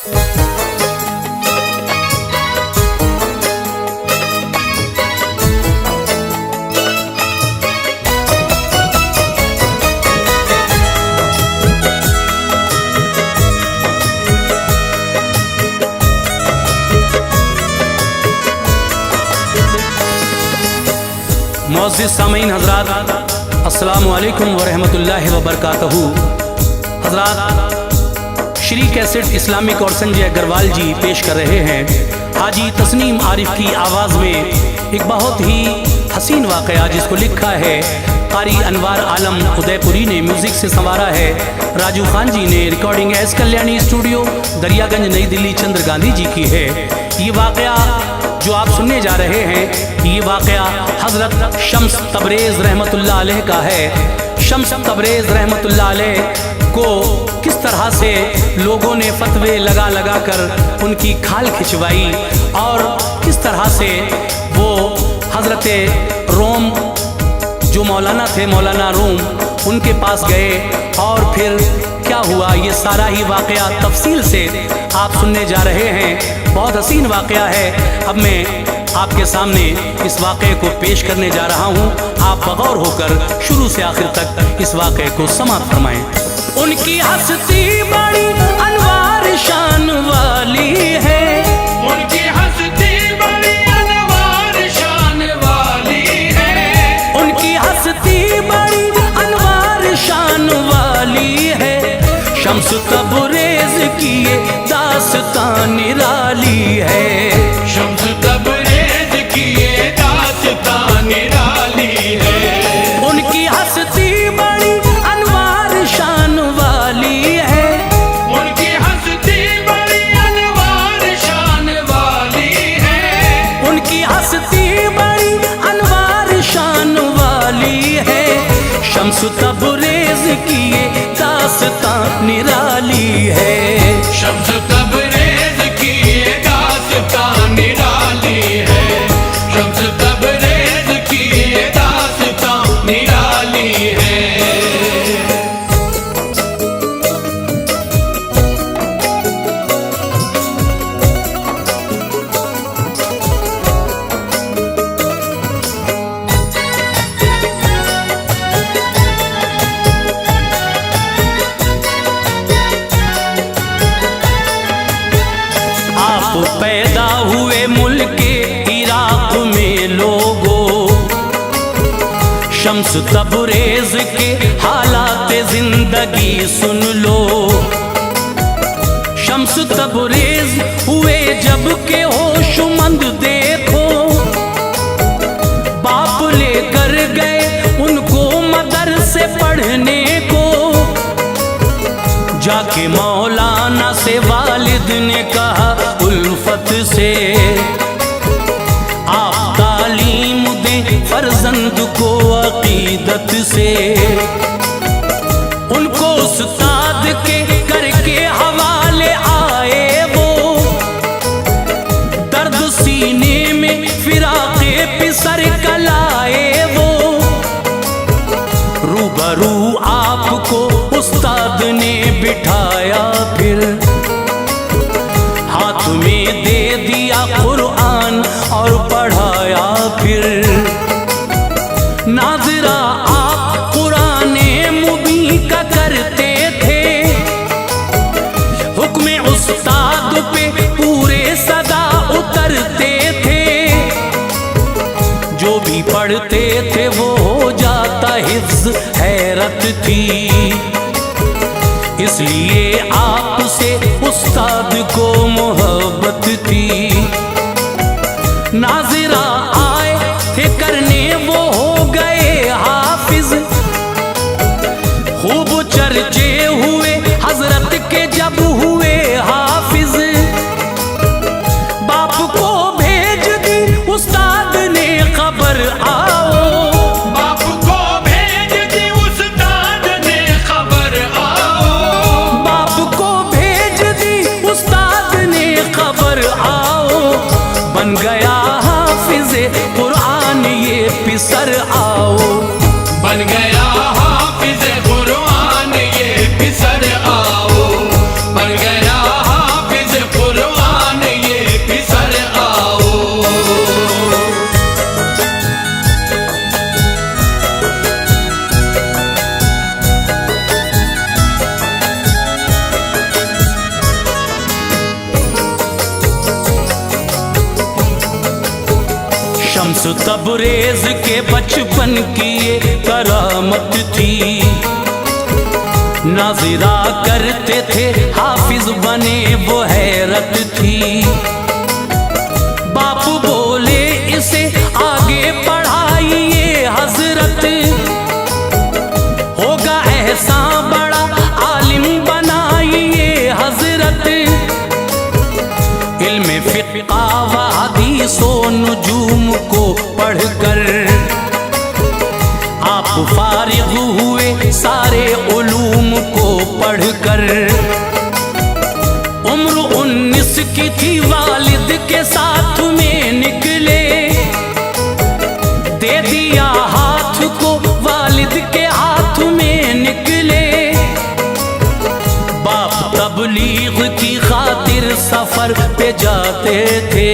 मुअज़्ज़िज़ सामीन हज़रात, अस्सलामु अलैकुम व रहमतुल्लाहि व बरकातहू। हज़रात, श्री कैसेट इस्लामिक और संजय अग्रवाल जी पेश कर रहे हैं हाजी तस्नीम आरिफ की आवाज़ में एक बहुत ही हसीन वाक़या, जिसको लिखा है कारी अनवार आलम उदयपुरी ने, म्यूज़िक से संवारा है राजू खान जी ने, recording S Kalyani studio Daryaganj नई दिल्ली चंद्र गांधी जी की है। ये वाक़या जो आप सुनने जा रहे हैं, ये वाक़या हज़रत शम्स तबरेज़ रहमतुल्लाह अलैह का है। शम्स तबरेज़ रहमतुल्लाह अलैह को किस तरह से लोगों ने फतवे लगा लगा कर उनकी खाल खिंचवाई और किस तरह से वो हज़रत रोम जो मौलाना थे, मौलाना रूम, उनके पास गए और फिर क्या हुआ, ये सारा ही वाक़या तफसील से आप सुनने जा रहे हैं। बहुत हसीन वाक़या है। अब मैं आपके सामने इस वाक़े को पेश करने जा रहा हूँ। आप बगौर होकर शुरू से आखिर तक इस वाक़े को समाप्त फरमाएं। उनकी हस्ती बड़ी अनवार शान वाली है, उनकी हस्ती बड़ी अनवार शान वाली है, उनकी हस्ती बड़ी अनवार शान वाली है। शम्स तबरेज़ की ये दास्तान निराली है, शम्स तबरेज़ की ये दास्तान निराली है। उनकी हस्ती बड़ी अनवार शान वाली है, उनकी हस्ती बड़ी अनवार शान वाली है, उनकी हस्ती बड़ी अनवार शान वाली है। शम्स तबरेज़ की ये दास्तान निराली है, शम्स तबरेज़ की ये दास्तान निराली है, शम्स तबरेज़ की ये दास्तान निराली है। पैदा हुए मुल्के इराक में लोगों, शम्स तबरेज़ के हालात जिंदगी सुन लो। शम्स तबरेज़ हुए जब के होशमंद देखो, बाप लेकर गए उनको मदरसे पढ़ने को। जाके मौलाना से वालिद ने कहा उल्फत से, आप तालीम दें फर्जंद को अकीदत से। उनको उस्ताद के करके हवाले आए वो, दर्द सीने में फिराक़े पिसर कलाए वो। रूबरू आपको उस्ताद ने बिठाया, फिर हाथ में दे दिया कुरान और पढ़ाया। फिर नाज़िरा आप कुराने मुबीन का करते थे, हुक्म उस्ताद पे पूरे सदा उतरते थे। जो भी पढ़ते थे वो हो जाता हिफ्ज़, हैरत थी। इसलिए आपसे उस्ताद को मोहब्बत थी। नाज़िरा आए थे करने, वो हो गए हाफिज। खूब चर्चे हुए हजरत के जब हुए हाफिज। बाप को भेज दी उस्ताद ने खबर आओ, बाप को भेज दी उस्ताद ने खबर आओ, बाप को भेज दी उस्ताद ने खबर आओ। बन गया हाफिज़ कुरान ये पिसर आओ, बन गया हाफिज़ कुरान ये पिसर आओ, बन गया हाफिज़ शम्स तबरेज के बचपन की ये करामत थी। नाज़िरा करते थे हाफिज बने वो हैरत थी। बाप बोले इसे आगे पढ़ाइए हजरत, होगा ऐसा बड़ा आलिम बनाइए हजरत। इल्म फ़िक़्ह व हदीस व नुजूम को पढ़कर आप फारिग हुए सारे उलूम को पढ़कर। उम्र 19 की थी वालिद के साथ में निकले, दे दिया हाथ को वालिद के हाथ में निकले। बाप तबलीग की खातिर सफर पे जाते थे,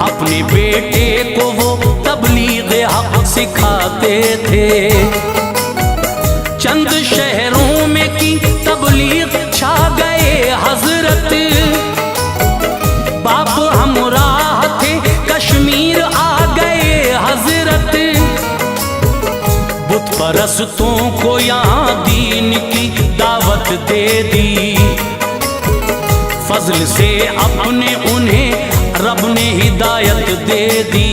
अपने बेटे को वो तबलीग हक सिखाते थे। चंद शहरों में की तबलीग छा गए हजरत, बाप हमराह थे कश्मीर आ गए हजरत। बुत परस्तों को यहाँ दीन की दावत दे दी, फजल से अपने उन्हें रब ने हिदायत दे दी।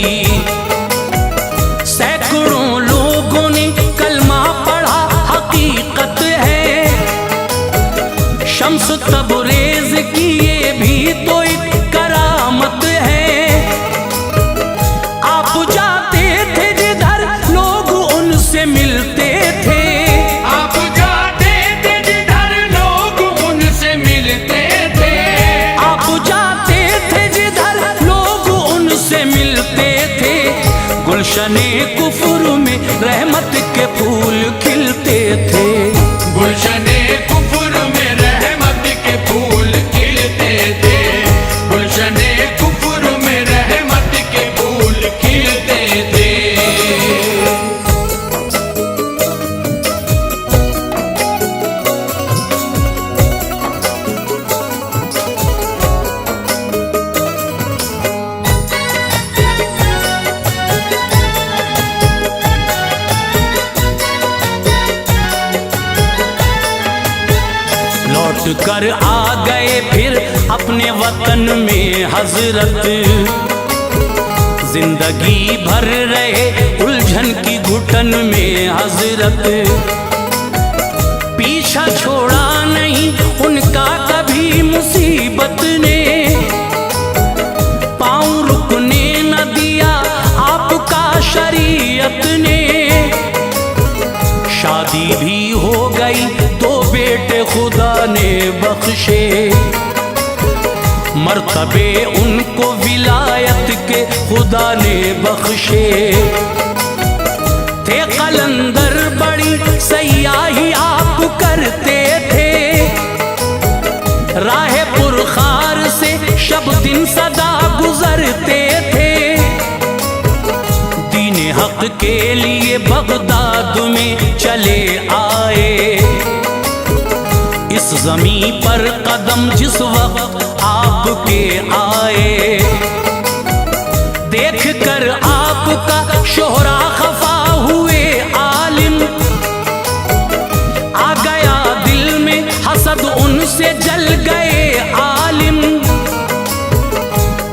सैकड़ों लोगों ने कलमा पढ़ा हकीकत है, शम्स तबरेज की ये भी तो एक करामत है। आप जाते थे जिधर लोग उनसे मिलते थे, आप जाते थे जिधर लोग उनसे मिलते थे। आप जाते थे जिधर लोग उनसे मिलते थे। गुलशने कुफर में रहमत के फूल खिलते थे, गुलशने कुफर में रहमत के फूल खिलते थे। गुलशने कुफर में रहमत के फूल खिलते थे। लौट कर आ गए फिर अपने वतन में हजरत। जिंदगी भर रहे उलझन की घुटन में हजरत। पीछा छोड़ा नहीं उनका कभी मुसीबत ने, पाँव रुकने न दिया आपका शरीयत ने। शादी भी हो गई, दो बेटे खुदा ने बख्शे। मर्तबे उनको विलायत के खुदा ने बख्शे। थे कलंदर बड़ी सयाही आप करते थे, राह पुरखार से शब दिन सदा गुजरते थे। दीन हक के लिए बगदाद में चले आए, इस ज़मीं पर कदम जिस वक्त आपके आए। देख कर आपका शोहरा खफा हुए आलिम, आ गया दिल में हसद उनसे जल गए आलिम।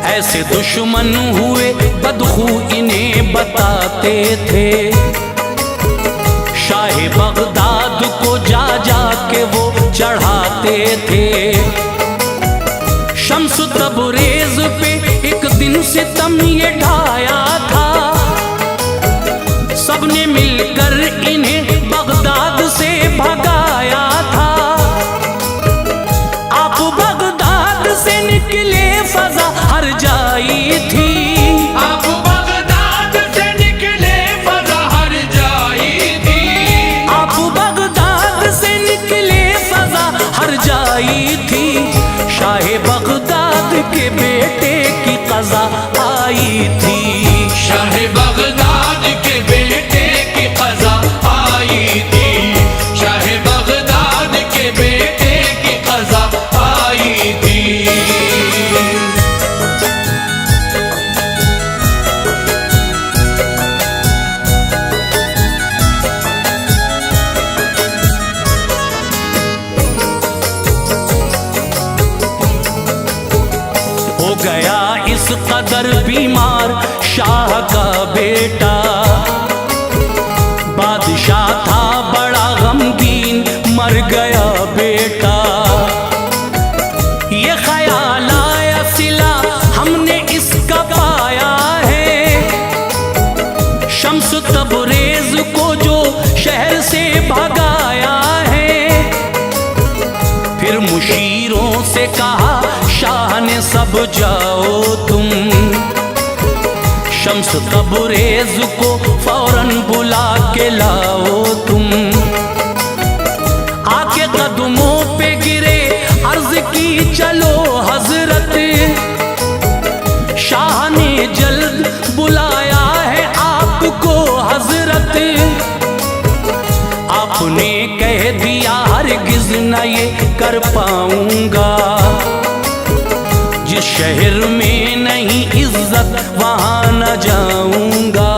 ऐसे दुश्मन हुए बदखू इन्हें बताते थे, शाह बगदाद को जा जा के वो चढ़ाते थे। शम्स तबरेज पे एक दिन सितम ये ढाया था, सबने मिलकर इन्हें बगदाद से भगाया था। आप बगदाद से निकले फजा हर जाई थी, आप बगदाद से निकले फजा हर जाई थी। आप बगदाद से निकले फजा हर जाई थी। शाह बगदाद के बेटे की क़ज़ा आई थी, शाह बगदाद के बेटे की क़ज़ा आई थी। शाह बगदाद के बेटे की क़ज़ा आई थी। गया इस कदर बीमार शाह का बेटा। बादशाह था बड़ा गमगीन, मर गया बेटा। ये ख्याल आया सिला हमने इसका पाया है, शम्स तबरेज को जो शहर से भगाया है। फिर मुशीरों से कहा शाह ने सब जाओ तुम, शम्स तबरेज को फौरन बुला के लाओ तुम। आके कदमों पे गिरे अर्ज की चलो हजरत, शाह ने जल्द बुलाया है आपको हजरत। आपने कह दिया हरगिज न ये कर पाऊंगा, जिस शहर में नहीं इज्जत वहां न जाऊंगा।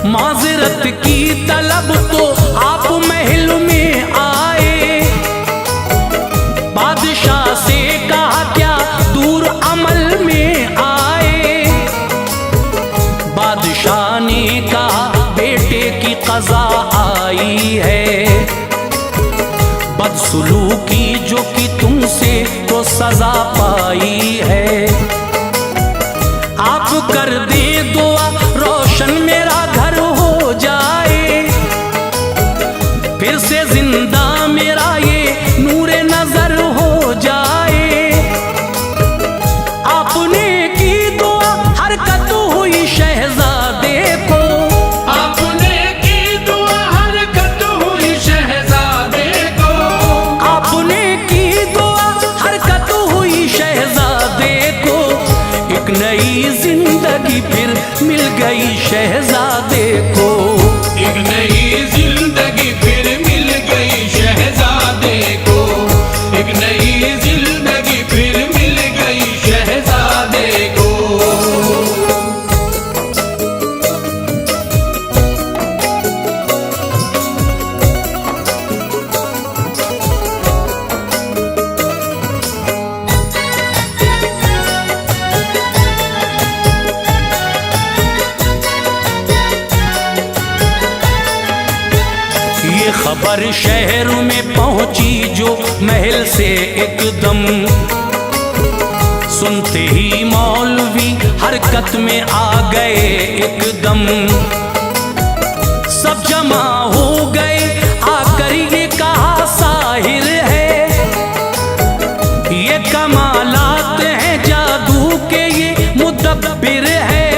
माजरत की तलब तो आप महल में आए, बादशाह से कहा क्या दूर अमल में आए। बादशाह ने कहा बेटे की क़ज़ा आई है, बदसलूकी जो कि तुमसे तो सजा पाई है। आप कर दे दुआ रोशन मेरा घर हो जाए, फिर से जिंदा मेरा ये नूरे नजर हो जाए। आपने की दुआ हरकत हुई शहजादे को, आपने की दुआ हरकत हुई शहजादे को, आपने की दुआ हरकत हुई शहजादे को। एक नई जिंदगी फिर मिल गई शहजादे को, एक नई जिंदगी फिर मिल गई शहजादे को, एक नई जिंदगी फिर मिल गई शहजादे को। ये खबर शहर में पहुंची जो महल से एकदम, सुनते ही मौलवी हरकत में आ गए एकदम। सब जमा हो गए आकर ये कहा साहिर है, ये कमालात हैं जादू के ये मुदब्बिर है।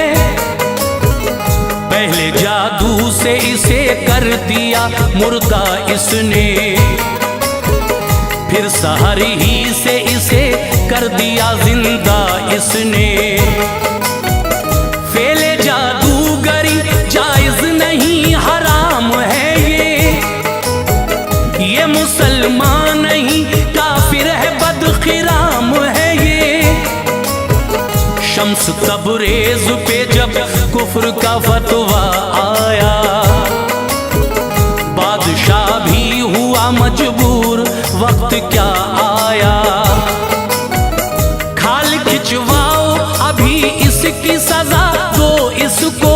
पहले जादू से इसे कर दिया मुर्दा इसने, फिर सहर ही से इसे कर दिया जिंदा इसने। फेले जादूगरी जायज नहीं हराम है ये मुसलमान नहीं काफिर है बदखिराम है ये। शम्स तबरेज पे जब कुफ्र का फतवा आया, बादशाह भी हुआ मजबूर, वक्त क्या आया। खाल खिंचवाओ अभी इसकी सजा दो इसको,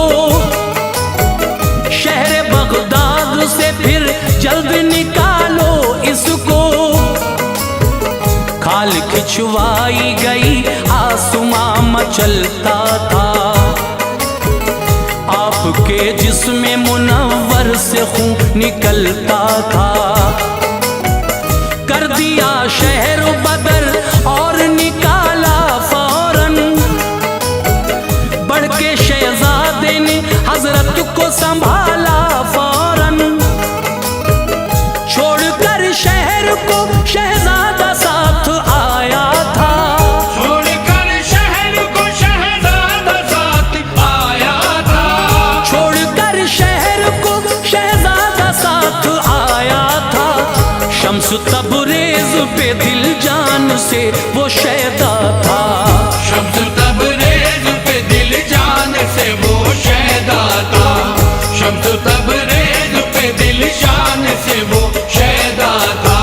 शहर बगदाद से फिर जल्द निकालो इसको। खाल खिंचवाई गई आसमां मचलता था, आपके जिस्म मुनव्वर से खून निकलता था। कर दिया शहर बदर और निकाला फौरन, बढ़ के शहजादे ने हजरत को संभाला फौरन। छोड़कर शहर को शहजादा साथ आया था, छोड़कर शहर को शहजादा साथ आया था, छोड़कर शहर को शहजादा साथ आया था। शम्स तबरेज पे दिल जान से वो शैदा था, शम्स तबरेज पे दिल जान से वो शैदा था, शम्स तबरेज पे दिल जान से वो शैदा था।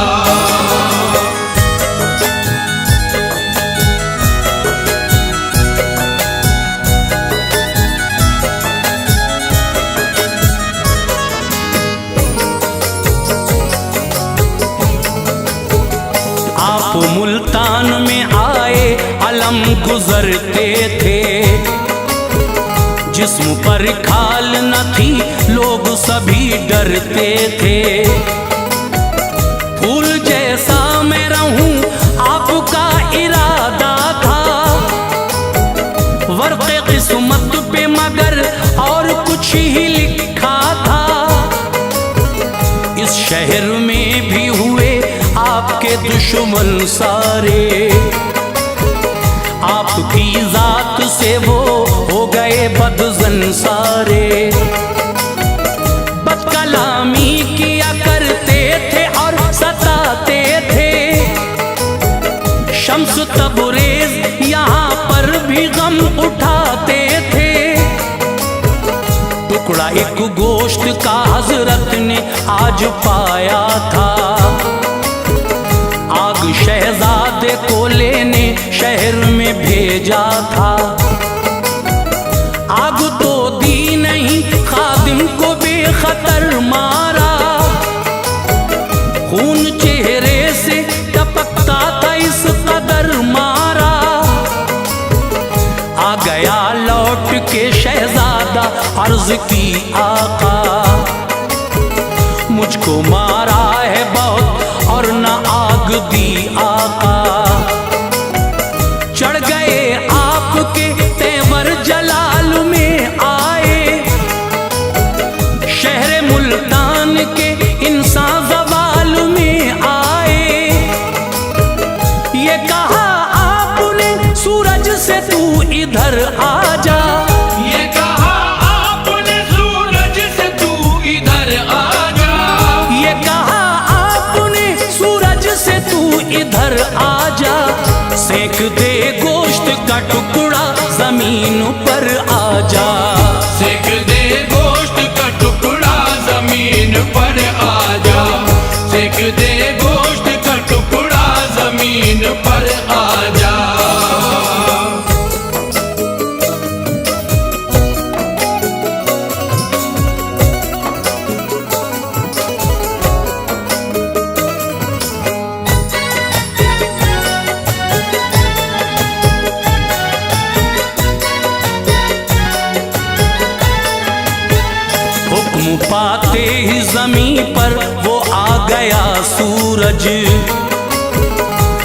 आप मुल्तान में आए अलम गुजरते थे, जिस्म पर खाल न थी लोग सभी डरते थे। फूल जैसा मैं रहूं आपका इरादा था, वर्क़े किस्मत पे मगर और कुछ ही लिखा था। इस शहर में भी हुए आपके दुश्मन सारे, आपकी जात से वो हो गए बदजन सारे। बदकलामी किया करते थे और सताते थे, शम्स तबरेज यहाँ पर भी गम उठाते थे। टुकड़ा एक गोश्त का हजरत ने आज पाया था, आग शहजादे को लेने शहर में भेजा था। आग तो दी नहीं, खादिम को बेखतर मारा, खून चेहरे से टपकता था इस कदर मारा। आ गया लौट के शहजादा अर्ज की आका, मुझको मारा है बहुत और न आग दी आका। चढ़ गए आपके तेवर जलाल में आए, शहर मुल्तान के इंसान ज़वाल में आए। ये कहा आपने सूरज से तू इधर आ जा, ये कहा आपने सूरज से तू इधर आ जा, ये कहा आपने सूरज से तू इधर आ जा। सेक दे गोश्त का टुकड़ा जमीन पर आ जा, सेक दे गोश्त का टुकड़ा जमीन पर आ जा, सेक दे गोश्त का टुकड़ा जमीन पर आ जा। हुक्म पाते ही जमीन पर वो आ गया सूरज,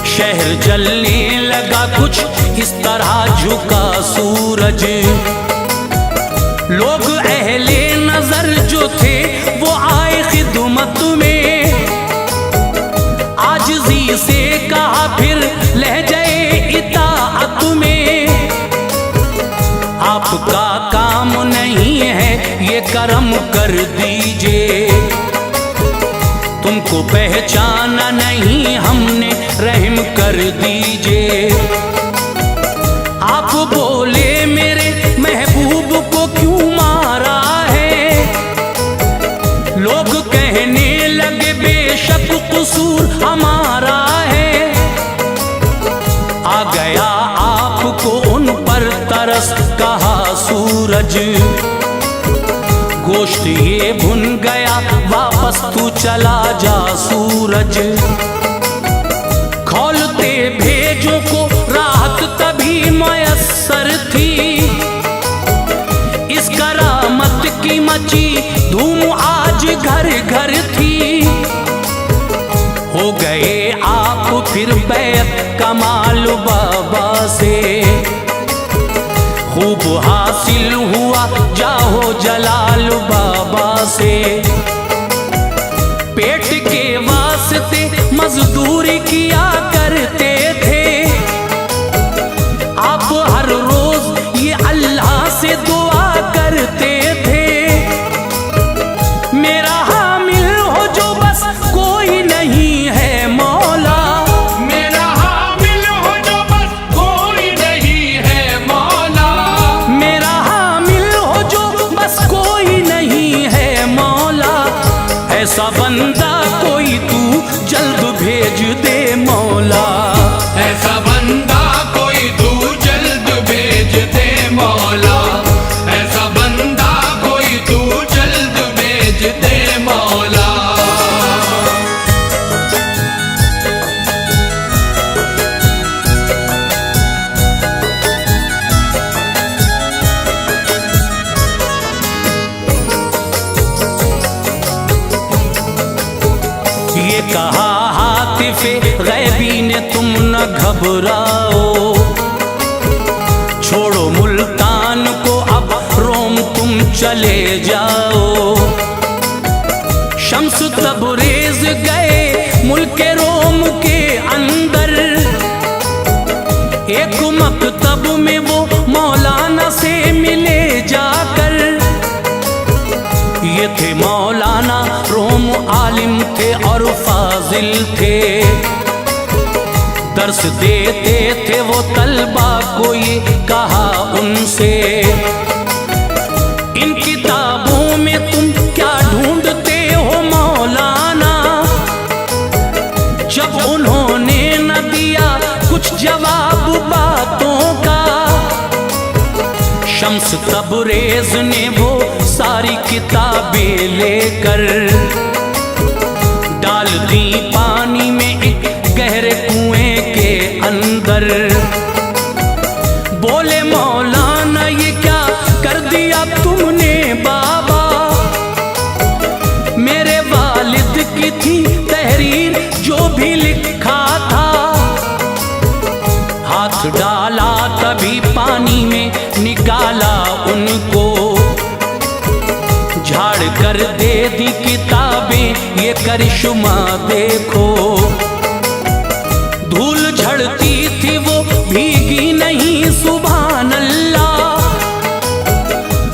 शहर जलने लगा कुछ इस तरह झुका सूरज। लोग अहले नजर जो थे वो आए खिदमत में, आजिज़ी से कहा फिर लहजे इताअत में। आपका काम नहीं है ये करम कर दीजिए, तुमको पहचाना नहीं हमने रहम कर दीजिए। आप बोले मेरे महबूब को क्यों मारा है, लोग कहने लगे बेशक कसूर हमारा है। आ गया आपको उन पर तरस कहा सूरज, गोश्त ये भुन गया वापस तू चला जा सूरज। खोलते भेजों को राहत तभी मयस्सर थी, इस करामत की मची धूम आज घर घर थी। हो गए आप फिर बैत कमाल बाबा से, खूब हासिल हुआ जाहो जलाल बाबा से। पेट के वास्ते मजदूरी किया करते थे, आप हर रोज ये अल्लाह से दुआ करते थे। मेरा हामिल हो जो बस कोई नहीं है मौला, मेरा हामिल हो जो बस कोई नहीं है मौला, मेरा हामिल हो जो बस कोई नहीं है मौला। ऐसा बंदा कोई तू जल्द भेज दे मौला। ने तुम न घबराओ, छोड़ो मुल्तान को अब रोम तुम चले जाओ। शम्स तबरेज गए मुल्क रोम के अंदर, एक मकतब में वो मौलाना से मिले जाकर। ये थे मौलाना रोम, आलिम थे और फाजिल थे, दर्स देते थे वो तलबा को। ये कहा उनसे, इन किताबों में तुम क्या ढूंढते हो मौलाना? जब उन्होंने न दिया कुछ जवाब बातों का, शम्स तबरेज ने वो सारी किताबें लेकर डाल दी पानी में एक गहरे कुएं के अंदर। बोले मौलाना ये क्या कर दिया तुमने बाबा? मेरे वालिद की थी तहरीर जो भी लिखा था। हाथ डाला तभी पानी में निकाला उनको, झाड़ कर दे दी किताबें ये करिश्मा देखो। धूल झड़ती थी वो भीगी नहीं, सुभान अल्लाह।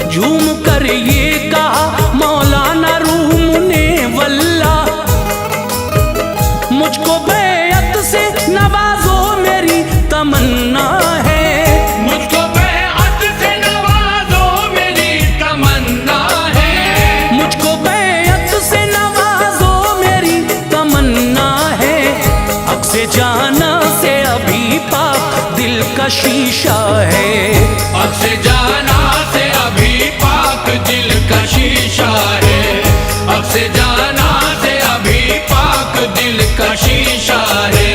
झूम कर ये कहा मौलाना रूम ने वल्ला, मुझको बैअत से नवाजो मेरी तमन्ना है। मुझको बैअत से नवाजो मेरी तमन्ना है। मुझको बैअत से नवाजो मेरी तमन्ना है। अक्से जाना से अभी पाक दिल का शीशा है। अक्से जाना से अभी पाक दिल का शीशा है। अक्से जाना से अभी पाक दिल का शीशा है।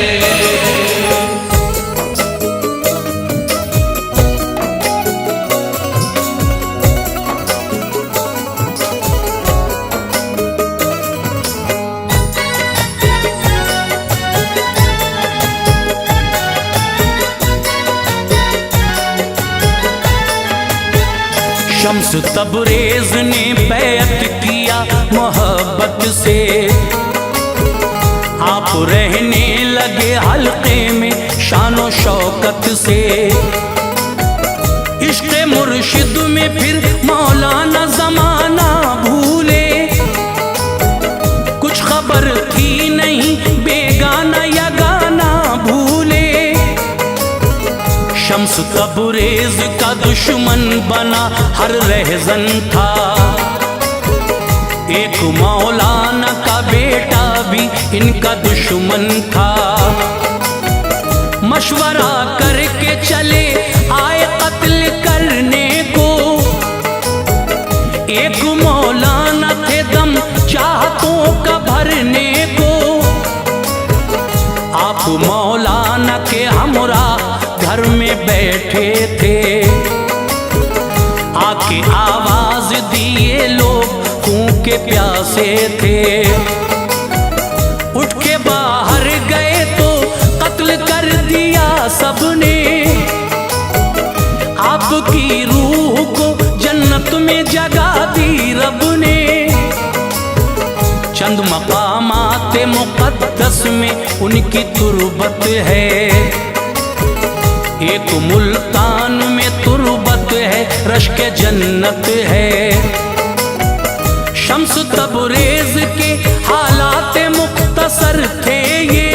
शम्स तबरेज ने बैअत किया मोहब्बत से, आप रहने लगे हल्के में शानो शौकत से। इश्क़ मुर्शिद में फिर मौलाना जमाना भूले, कुछ खबर थी नहीं बेगाना या गाना भूले। शम्स तबरेज का दुश्मन बना हर रहज़न था, एक मौलाना का बेटा भी इनका दुश्मन था। मशवरा करके चले आए कत्ल करने को, एक मौलाना थे दम चाहतों का भरने को। आप मौलाना के हमरा घर में बैठे थे, आके आवाज दिए लोग फूंके प्यासे थे। उठ के बाहर गए तो कत्ल कर दिया सबने, आपकी रूह को जन्नत में जगा दी रब ने। चंद मकामात मुक़द्दस में उनकी तुरबत है, एक मुल्तान में तुरबत है, रश्क जन्नत है। शम्स तबरेज के हालात मुख्तसर थे ये,